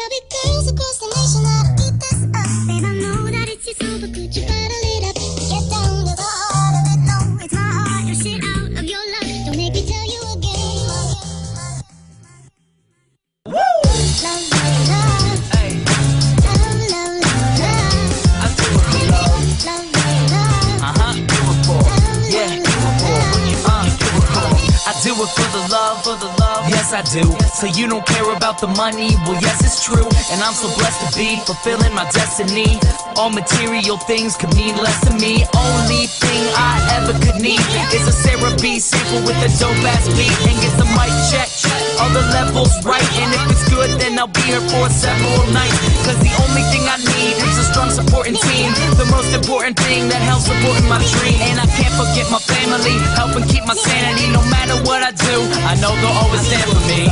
There'll be girls across the nation that'll eat this up. Babe, I know that it's your soul, but could you bottle it up? Get down to the heart of it. No, it's my heart. Your shit out of your love. Don't make me tell you again. Woo! Love, love, love. Hey. Love, love, love, love. I do it for love. Love, love, love. Do it for. Yeah, do it for. Do it for. I do it for the love, for the love. Yes, I do. So you don't care about the money? Well, yes, it's true. And I'm so blessed to be fulfilling my destiny. All material things could mean less to me. Only thing I ever could need is a Sarah B sample with a dope ass beat. And get the mic check, all the levels right. And if it's good, then I'll be here for several nights. Cause the only thing I need is a strong supporting team. The most important thing that helps supporting my dream. And I can't forget my family, helping keep my sanity. No matter what I do, I know they'll always stand for me.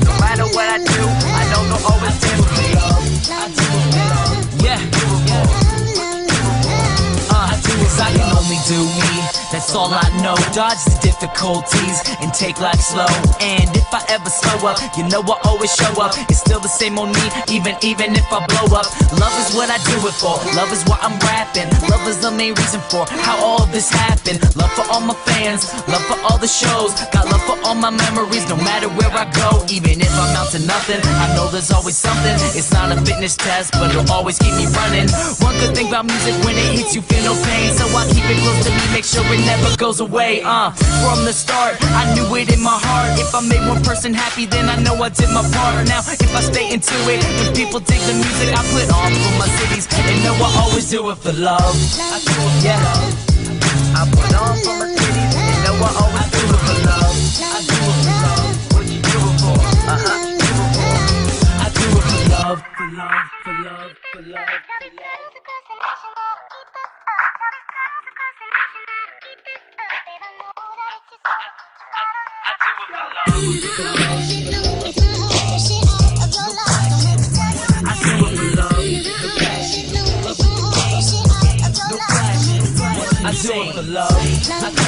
No matter what I do, I know they'll always stand for me. Yeah, I do as I can only do me. That's all I know. Dodge the difficulties and take life slow. And if I ever slow up, you know I always show up. It's still the same on me, even if I blow up. Love is what I do it for. Love is why I'm rapping. Love is the main reason for how all this happened. Love for all my fans, love for all the shows. Got love for all my memories, no matter where I go. Even if I'm out to nothing, I know there's always something. It's not a fitness test, but it'll always keep me running. One good thing about music, when it hits you feel no pain. So I keep it close to me, make sure it never goes away. From the start, I knew it in my heart. If I made one person happy, then I know I did my part. Now, if I stay into it, when people take the music I put on for my cities, they know I always do it for love. Yeah, I put on for my cities, they know I always do it for love. I do it for love. What you do it for? Do it for. I do it for love, for love, for love, for love, for love. I do it for love.